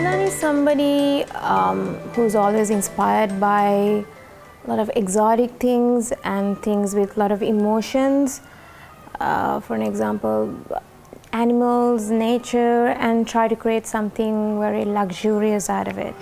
Amilani is somebody who's always inspired by a lot of exotic things and things with a lot of emotions. For an example, animals, nature, and try to create something very luxurious out of it.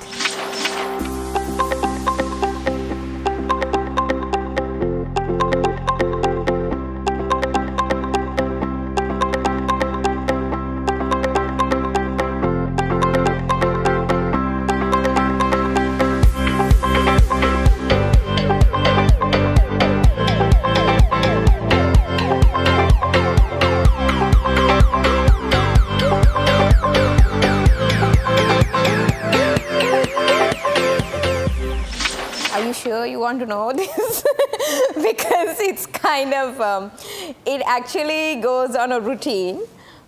Are you sure you want to know this? Because it's kind of, it actually goes on a routine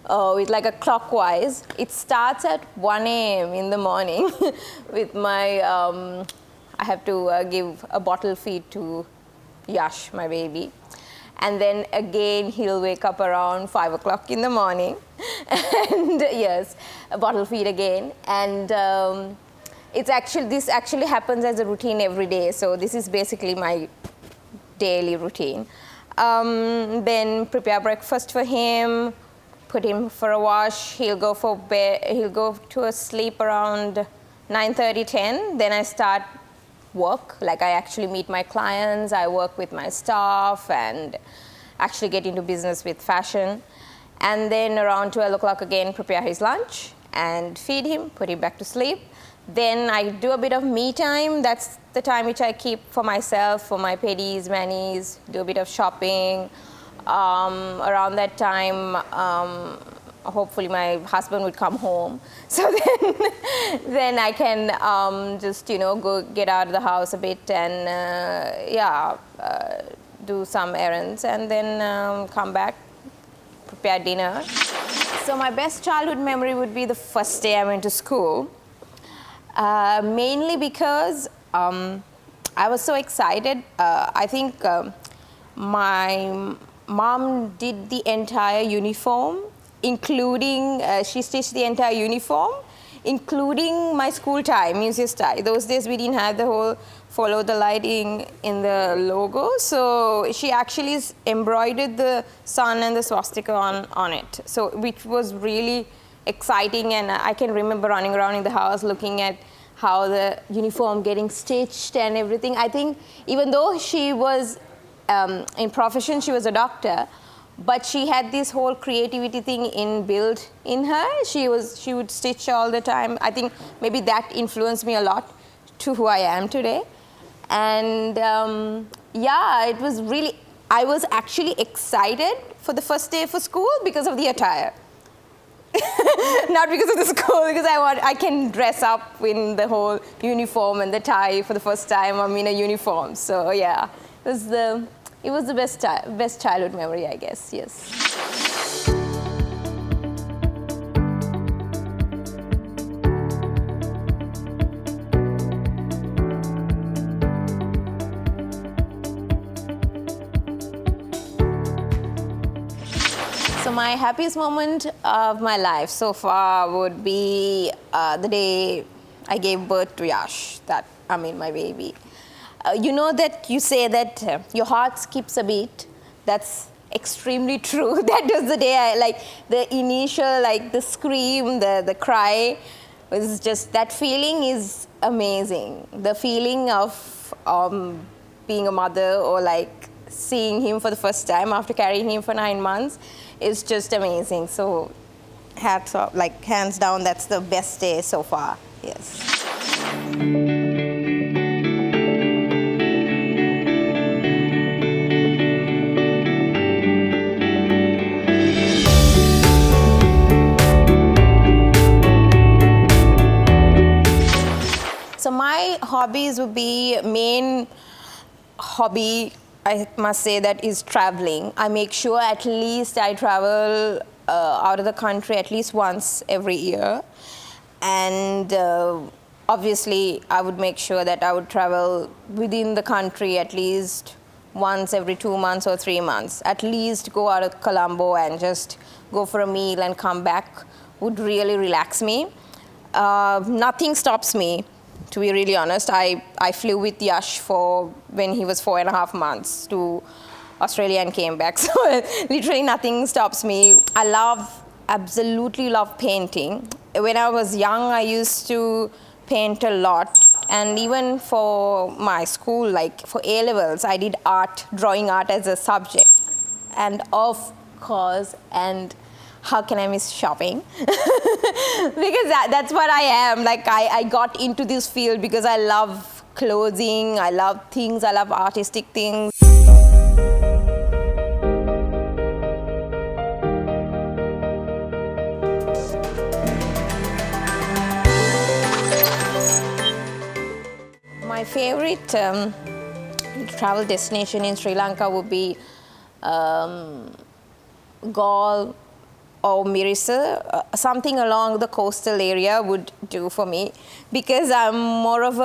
with like a clockwise. It starts at 1 a.m. in the morning with my, I have to give a bottle feed to Yash, my baby. And then again, he'll wake up around 5 o'clock in the morning. And yes, a bottle feed again. And this actually happens as a routine every day. So this is basically my daily routine. Then prepare breakfast for him, put him for a wash. He'll go for bed. He'll go to a sleep around 9:30, 10. Then I start work. Like I actually meet my clients. I work with my staff and actually get into business with fashion. And then around 12 o'clock again, prepare his lunch and feed him, put him back to sleep. Then I do a bit of me time. That's the time which I keep for myself, for my pedis, manis, do a bit of shopping. Around that time, hopefully my husband would come home. So then I can just, go get out of the house a bit and, do some errands and then come back, prepare dinner. So my best childhood memory would be the first day I went to school. Mainly because I was so excited. I think my mom did the entire uniform, including, she stitched the entire uniform, including my school tie, museum tie. Those days we didn't have the whole follow the lighting in the logo. So she actually embroidered the sun and the swastika on it. So which was really exciting, and I can remember running around in the house looking at how the uniform getting stitched and everything. I think even though she was in profession, she was a doctor, but she had this whole creativity thing inbuilt in her. She would stitch all the time. I think maybe that influenced me a lot to who I am today. And it was really, I was actually excited for the first day for school because of the attire. Not because of the school, because I can dress up in the whole uniform and the tie for the first time. I'm in a uniform, so yeah, it was the best childhood memory, I guess. Yes. So my happiest moment of my life so far would be the day I gave birth to Yash, my baby. That you say that your heart skips a beat. That's extremely true. That was the day the initial, the scream, the cry, was just, that feeling is amazing. The feeling of being a mother or seeing him for the first time after carrying him for 9 months is just amazing. So hats off, hands down, that's the best day so far. Yes. So my hobbies would be, main hobby I must say that is traveling. I make sure at least I travel out of the country at least once every year. And obviously, I would make sure that I would travel within the country at least once every 2 months or 3 months. At least go out of Colombo and just go for a meal and come back would really relax me. Nothing stops me, to be really honest. I flew with Yash for when he was 4.5 months to Australia and came back. So literally nothing stops me. I absolutely love painting. When I was young, I used to paint a lot. And even for my school, like for A-levels, I did drawing art as a subject. And of course, and how can I miss shopping? Because that's what I am. Like I got into this field because I love clothing, I love things, I love artistic things. My favorite travel destination in Sri Lanka would be Galle or Mirissa. Something along the coastal area would do for me, because I'm more of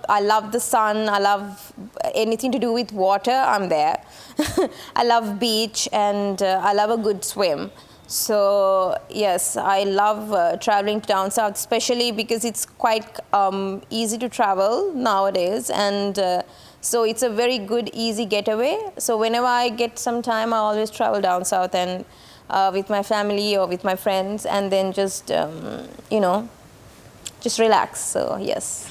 I love the sun, I love anything to do with water, I'm there. I love beach and I love a good swim. So yes, I love traveling down south, especially because it's quite easy to travel nowadays, and so it's a very good, easy getaway. So whenever I get some time, I always travel down south and with my family or with my friends, and then just just relax. So yes.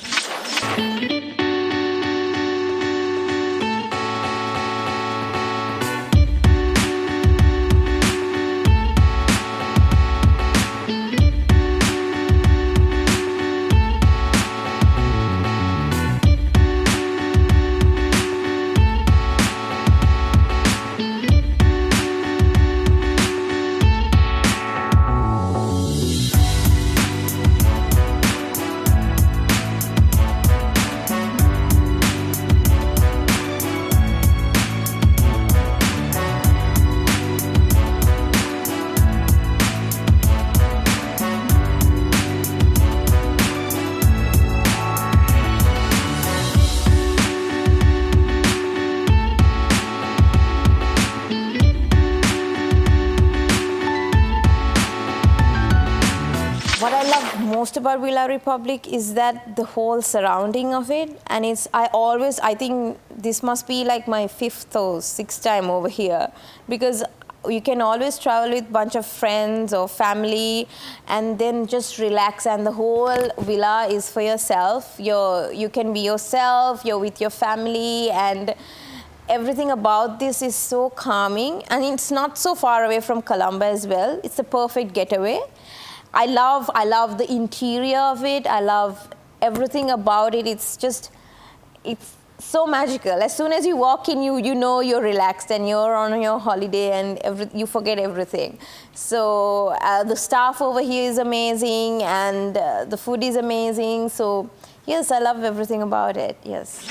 What I love most about Villa Republic is that the whole surrounding of it, and I think this must be like my 5th or 6th time over here, because you can always travel with a bunch of friends or family and then just relax, and the whole villa is for yourself. You can be yourself, you're with your family, and everything about this is so calming, and it's not so far away from Colombo as well. It's a perfect getaway. I love the interior of it. I love everything about it. It's so magical. As soon as you walk in, you know you're relaxed and you're on your holiday, and you forget everything. So the staff over here is amazing, and the food is amazing. So yes, I love everything about it. Yes.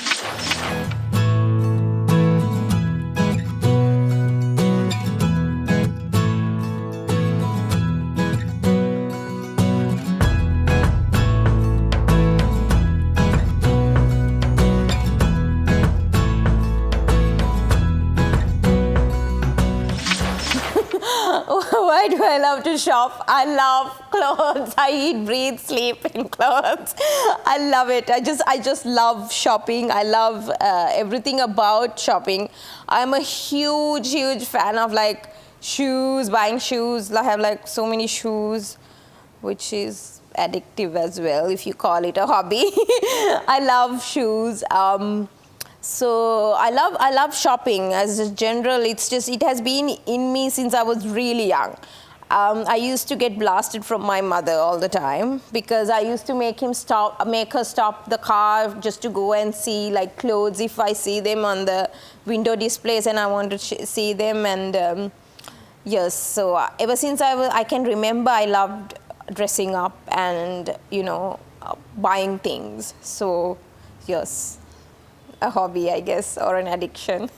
Why do I love to shop? I love clothes. I eat, breathe, sleep in clothes. I love it. I just love shopping. I love everything about shopping. I'm a huge fan of like shoes, buying shoes. I have like so many shoes, which is addictive as well, if you call it a hobby. I love shoes. So I love shopping as a general. It has been in me since I was really young. I used to get blasted from my mother all the time because I used to make her stop the car just to go and see like clothes if I see them on the window displays and I want to see them. And yes, so ever since I can remember, I loved dressing up and buying things. So yes, a hobby, I guess, or an addiction.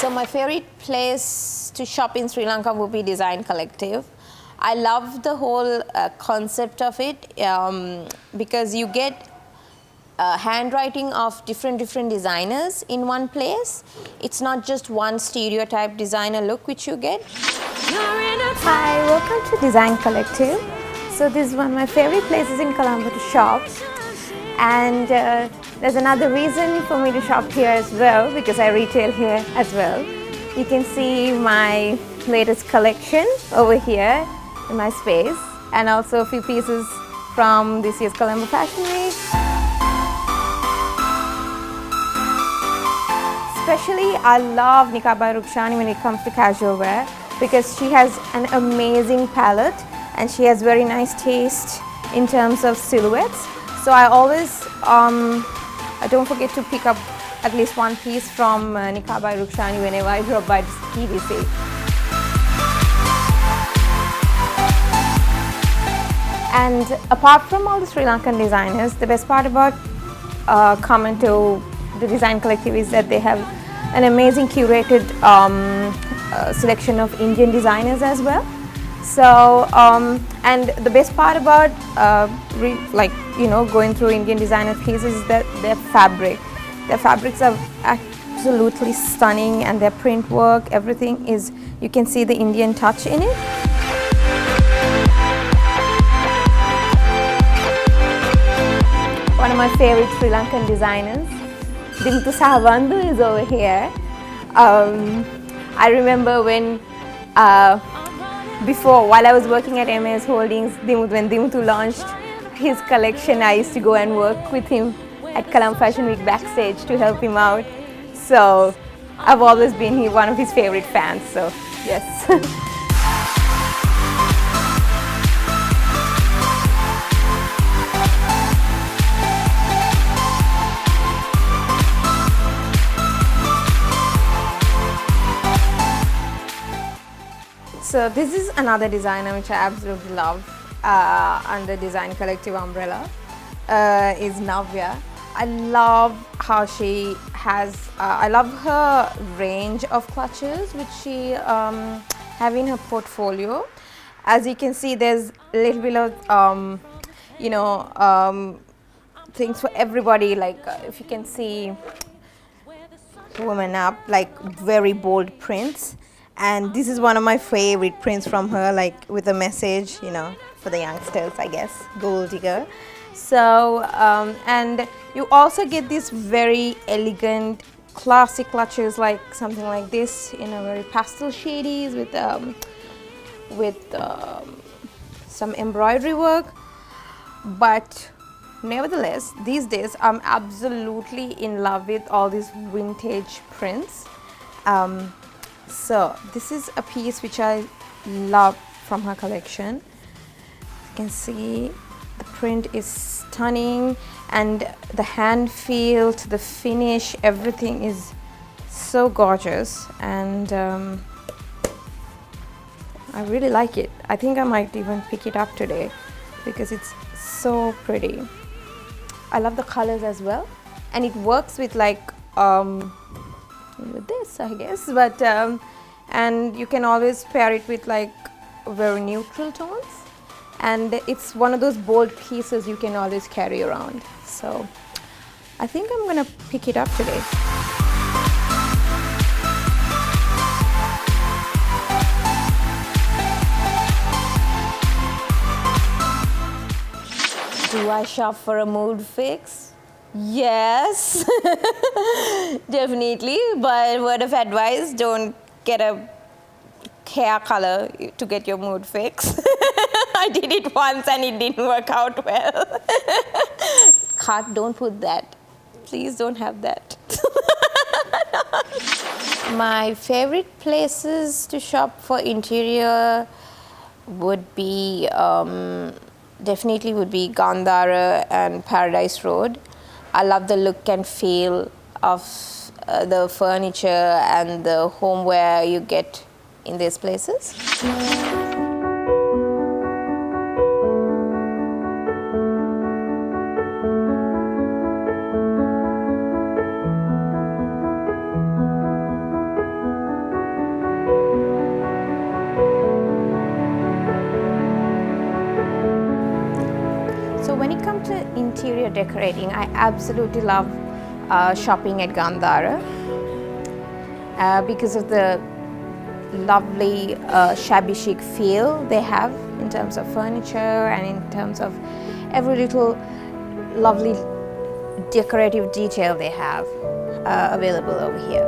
So my favorite place to shop in Sri Lanka would be Design Collective. I love the whole concept of it because you get handwriting of different designers in one place. It's not just one stereotype designer look which you get. Hi, welcome to Design Collective. So this is one of my favorite places in Colombo to shop, and there's another reason for me to shop here as well, because I retail here as well. You can see my latest collection over here in my space, and also a few pieces from this year's Colombo Fashion Week. Especially, I love Niqab by Rukshani when it comes to casual wear, because she has an amazing palette and she has very nice taste in terms of silhouettes. So I always, I don't forget to pick up at least one piece from Niqab by Rukshani whenever I drop by TDC. And apart from all the Sri Lankan designers, the best part about coming to the Design Collective is that they have an amazing curated selection of Indian designers as well. So, and the best part about going through Indian designer pieces is that their fabrics are absolutely stunning, and their print work, everything is, you can see the Indian touch in it. One of my favorite Sri Lankan designers, Dimuthu Sahabandu, is over here. I remember when, while I was working at MS Holdings, when Dimuthu launched his collection, I used to go and work with him at Colombo Fashion Week backstage to help him out. So I've always been one of his favorite fans, so yes. So this is another designer which I absolutely love under Design Collective umbrella, is Navya. I love how she has, I love her range of clutches which she have in her portfolio. As you can see, there's a little bit of, things for everybody, like if you can see Woman Up, like very bold prints. And this is one of my favorite prints from her, like with a message, for the youngsters, I guess, Gold Digger. So, and you also get these very elegant, classic clutches, like something like this, very pastel shades with some embroidery work. But nevertheless, these days, I'm absolutely in love with all these vintage prints. So this is a piece which I love from her collection. You can see the print is stunning, and the hand feel to the finish, everything is so gorgeous, and I really like it. I think I might even pick it up today because it's so pretty. I love the colors as well, and it works with with this, I guess, but and you can always pair it with very neutral tones, and it's one of those bold pieces you can always carry around. So I think I'm gonna pick it up today. Do I shop for a mood fix? Yes, definitely, but word of advice, don't get a hair color to get your mood fix. I did it once and it didn't work out well. Don't put that. Please don't have that. My favorite places to shop for interior would be, definitely would be Gandhara and Paradise Road. I love the look and feel of the furniture and the homeware you get in these places. So when it comes to interior decorating, I absolutely love shopping at Gandhara because of the lovely shabby chic feel they have in terms of furniture and in terms of every little lovely decorative detail they have available over here.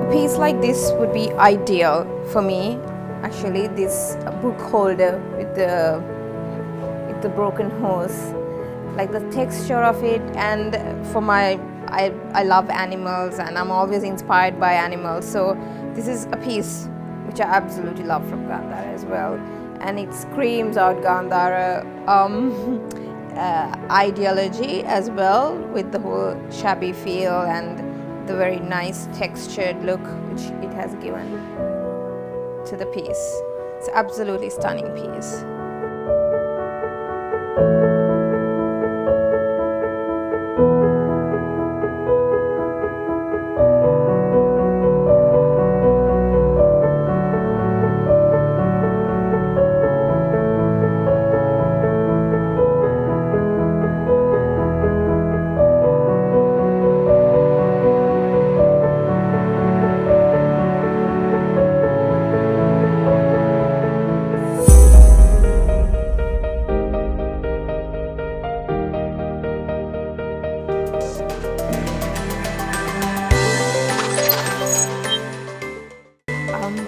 A piece like this would be ideal for me. Actually, this book holder with the broken hose, like the texture of it, and for my I love animals and I'm always inspired by animals, so this is a piece which I absolutely love from Gandhara as well, and it screams out Gandhara ideology as well, with the whole shabby feel and the very nice textured look which it has given to the piece. It's an absolutely stunning piece.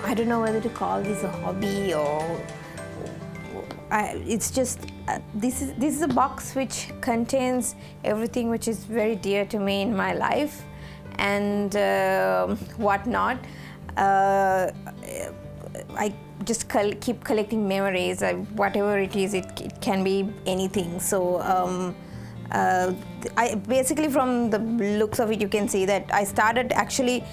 I don't know whether to call this a hobby or it's just this is a box which contains everything which is very dear to me in my life and whatnot. I just keep collecting memories. Whatever it is, it can be anything. So I basically, from the looks of it, you can see that I started actually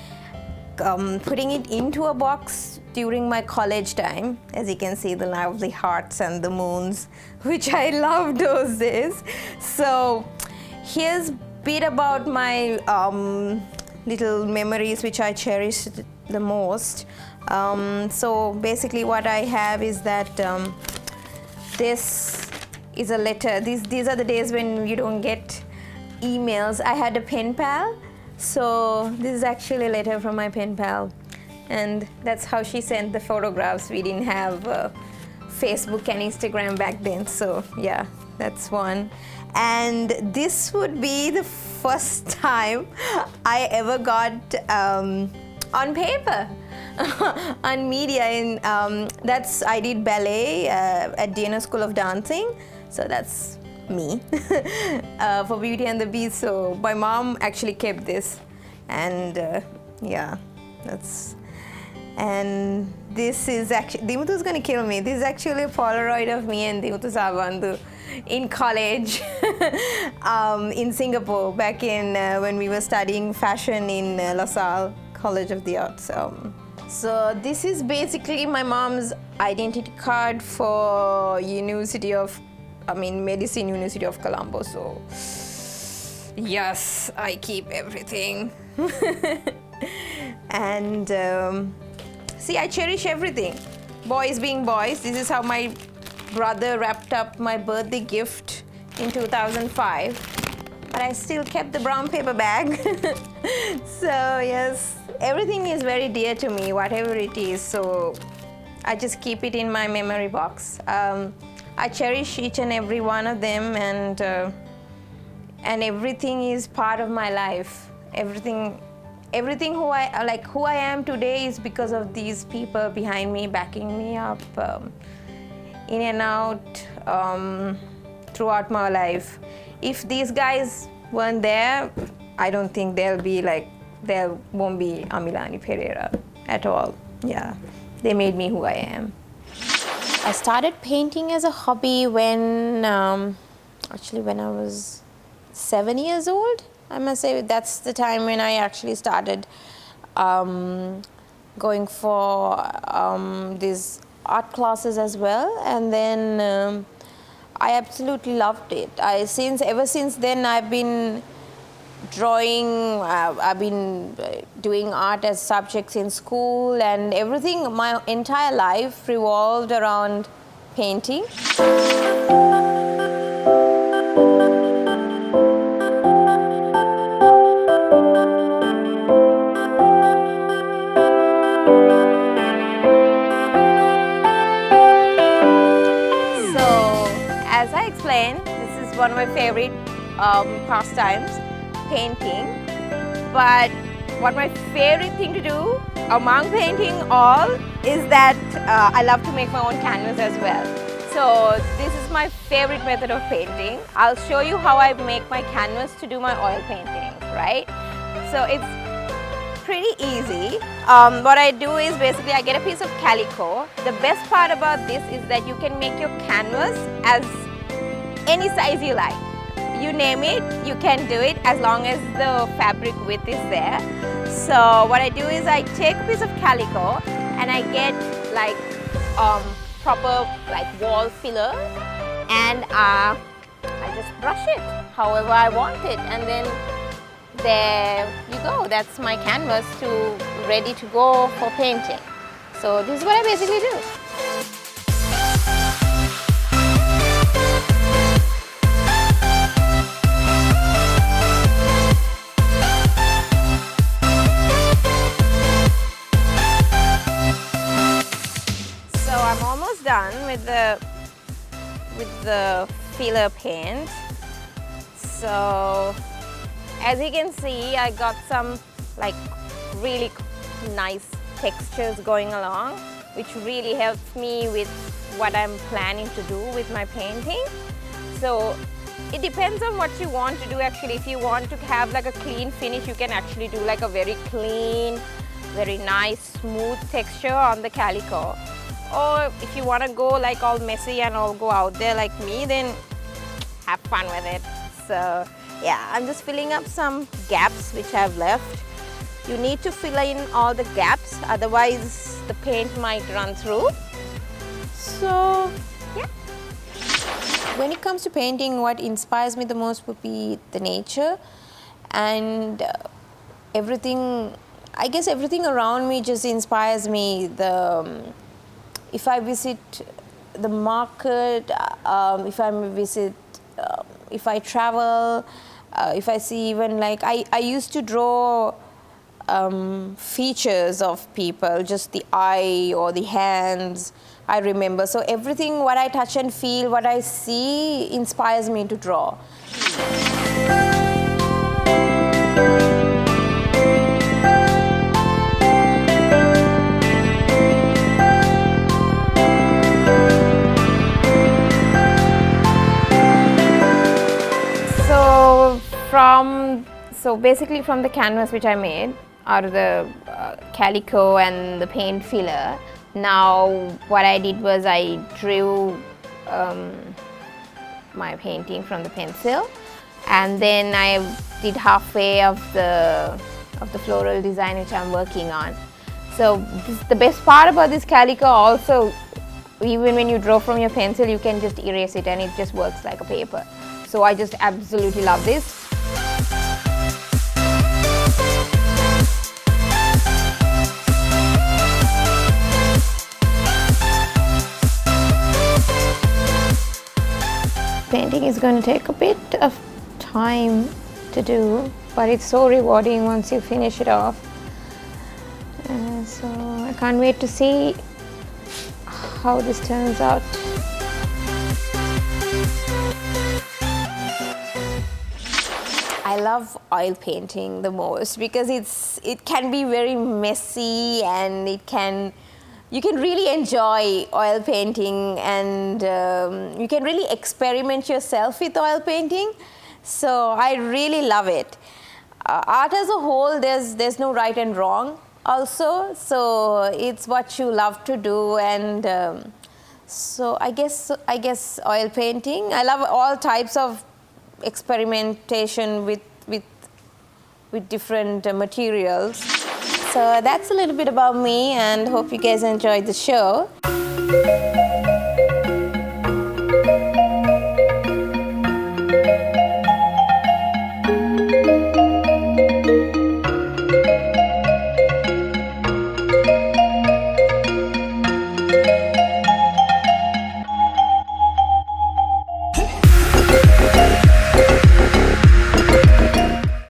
putting it into a box during my college time. As you can see, the lovely hearts and the moons, which I loved those days. So here's a bit about my little memories which I cherish the most. So basically what I have is that this is a letter. These are the days when you don't get emails. I had a pen pal. So this is actually a letter from my pen pal, and that's how she sent the photographs. We didn't have Facebook and Instagram back then, so yeah, that's one. And this would be the first time I ever got on paper, on media. I did ballet at DNA School of Dancing, so that's me for Beauty and the Beast. So my mom actually kept this, and yeah, and this is actually, Dimutu's gonna kill me. This is actually a Polaroid of me and Dimutu Sabandu in college in Singapore back in when we were studying fashion in LaSalle College of the Arts. So this is basically my mom's identity card for Medicine University of Colombo. So yes, I keep everything. And see, I cherish everything. Boys being boys. This is how my brother wrapped up my birthday gift in 2005. But I still kept the brown paper bag. So yes, everything is very dear to me, whatever it is. So I just keep it in my memory box. I cherish each and every one of them, and everything is part of my life. Everything who I am today is because of these people behind me, backing me up, in and out, throughout my life. If these guys weren't there, I don't think there won't be Amilani Pereira at all. Yeah, they made me who I am. I started painting as a hobby when I was 7 years old. I must say that's the time when I actually started going for these art classes as well, and then I absolutely loved it. Ever since then I've been drawing, I've been doing art as subjects in school, and everything, my entire life revolved around painting. As I explained, this is one of my favorite pastimes, painting. But what my favorite thing to do among painting all is that I love to make my own canvas as well. So this is my favorite method of painting. I'll show you how I make my canvas to do my oil paintings, right? So it's pretty easy. What I do is basically I get a piece of calico. The best part about this is that you can make your canvas as any size you like. You name it, you can do it as long as the fabric width is there. So what I do is I take a piece of calico and I get like proper like wall filler, and I just brush it however I want it, and then there you go. That's my canvas ready to go for painting. So this is what I basically do. So I'm almost done with the filler paint. So as you can see, I got some like really nice textures going along, which really helps me with what I'm planning to do with my painting. So it depends on what you want to do actually. If you want to have like a clean finish, you can actually do like a very clean, very nice smooth texture on the calico. Or if you want to go like all messy and all go out there like me, then have fun with it. So yeah, I'm just filling up some gaps which I've left. You need to fill in all the gaps, otherwise the paint might run through. So yeah. When it comes to painting, what inspires me the most would be the nature, and everything, I guess everything around me just inspires me. If I visit the market, if I travel, if I see even like, I used to draw features of people, just the eye or the hands, I remember. So everything, what I touch and feel, what I see inspires me to draw. So basically from the canvas which I made out of the calico and the paint filler, now what I did was I drew my painting from the pencil, and then I did halfway of the floral design which I'm working on. So the best part about this calico also, even when you draw from your pencil, you can just erase it and it just works like a paper. So I just absolutely love this. Painting is going to take a bit of time to do, but it's so rewarding once you finish it off. So I can't wait to see how this turns out. I love oil painting the most because it can be very messy, and you can really enjoy oil painting, and you can really experiment yourself with oil painting. So I really love it. Art as a whole, there's no right and wrong also. So it's what you love to do, and so I guess oil painting. I love all types of experimentation with different materials. So that's a little bit about me, and hope you guys enjoyed the show.